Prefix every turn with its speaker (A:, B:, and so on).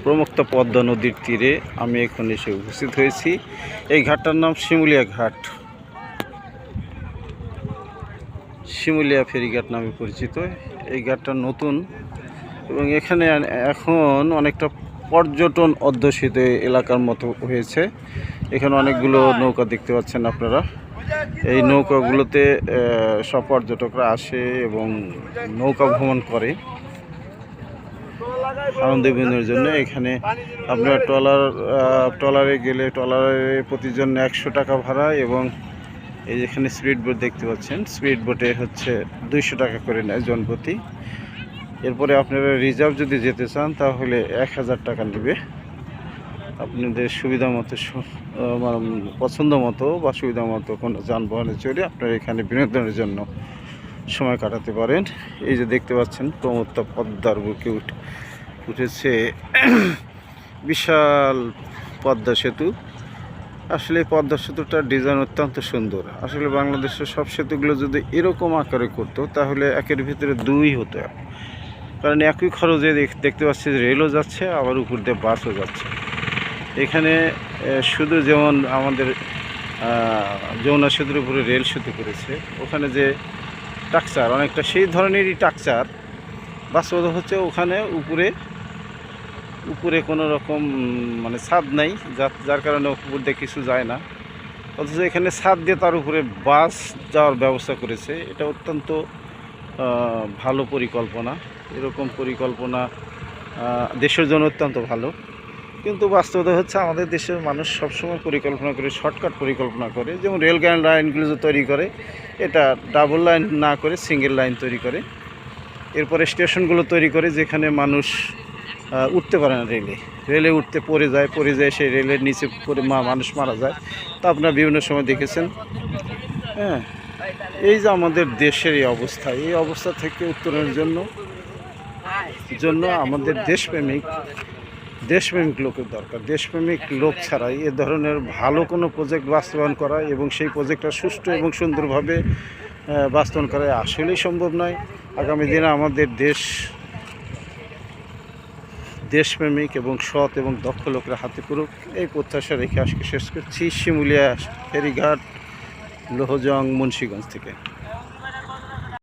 A: প্রমুক্ত পদ্মা নদীর তীরে আমি এখন এসে উপস্থিত হয়েছি। এই ঘাটটার নাম শিমুলিয়া ঘাট, শিমুলিয়া ফেরিঘাট নামে পরিচিত। এই ঘাটটা নতুন এবং এখানে এখন অনেকটা পর্যটন অধ্যুষিত এলাকার মতো হয়েছে। এখানে অনেকগুলো নৌকা দেখতে পাচ্ছেন আপনারা। এই নৌকাগুলোতে সব পর্যটকরা আসে এবং নৌকা ভ্রমণ করে আনন্দ বিনোদনের জন্য। এখানে আপনার ট্রলারে গেলে ট্রলারে প্রতিজন 100 টাকা ভাড়া, এবং এই যেখানে স্পিড বোট দেখতে পাচ্ছেন, স্পিড বোটে হচ্ছে 200 টাকা করে নেয় জনপ্রতি। এরপরে আপনারা রিজার্ভ যদি যেতে চান তাহলে 1000 টাকা নেবে। আপনাদের সুবিধা মতো পছন্দ মতো বা সুবিধা মতো কোনো যানবাহনে চড়ে আপনারা এখানে বিনোদনের জন্য সময় কাটাতে পারেন। এই যে দেখতে পাচ্ছেন প্রমত্ত পদ্মার বুকে উঠেছে বিশাল পদ্মা সেতু। আসলে পদ্মা সেতুটার ডিজাইন অত্যন্ত সুন্দর। আসলে বাংলাদেশের সব সেতুগুলো যদি এরকম আকারে করতো তাহলে একের ভিতরে 2 হতো, কারণ একই খরচে দেখতে পাচ্ছি রেলও যাচ্ছে, আবার উপর দিয়ে বাসও যাচ্ছে। এখানে শুধু যেমন আমাদের যমুনা সেতুর উপরে রেল সেতু করেছে, ওখানে যে স্ট্রাকচার অনেকটা সেই ধরনেরই স্ট্রাকচার, বাস্তবতা হচ্ছে ওখানে উপরে কোনো রকম মানে ছাদ নাই, যার কারণে উপর দিয়ে কিছু যায় না। অথচ এখানে ছাদ দিয়ে তার উপরে বাস যাওয়ার ব্যবস্থা করেছে। এটা অত্যন্ত ভালো পরিকল্পনা। এরকম পরিকল্পনা দেশের জন্য অত্যন্ত ভালো। কিন্তু বাস্তবতা হচ্ছে আমাদের দেশের মানুষ সবসময় পরিকল্পনা করে শর্টকাট পরিকল্পনা করে, যেমন রেল লাইনগুলো যে তৈরি করে এটা ডাবল লাইন না করে সিঙ্গেল লাইন তৈরি করে। এরপরে স্টেশনগুলো তৈরি করে যেখানে মানুষ উঠতে পারে না, রেলে উঠতে পড়ে যায়, সেই রেলের নিচে পড়ে মানুষ মারা যায়। তা আপনারা বিভিন্ন সময় দেখেছেন। হ্যাঁ, এই যে আমাদের দেশের এই অবস্থা থেকে উত্তরণের জন্য আমাদের দেশপ্রেমিক লোকের দরকার। দেশপ্রেমিক লোক ছাড়াই এ ধরনের ভালো কোনো প্রজেক্ট বাস্তবায়ন করা এবং সেই প্রজেক্টটা সুষ্ঠু এবং সুন্দরভাবে বাস্তবায়ন করা আসলেই সম্ভব নয়। আগামী দিনে আমাদের দেশপ্রেমিক এবং সৎ এবং দক্ষ লোকের হাতে পড়ুক, এই প্রত্যাশা রেখে আজকে শেষ করছি। শিমুলিয়া ফেরিঘাট, লোহজং, মুন্সিগঞ্জ থেকে।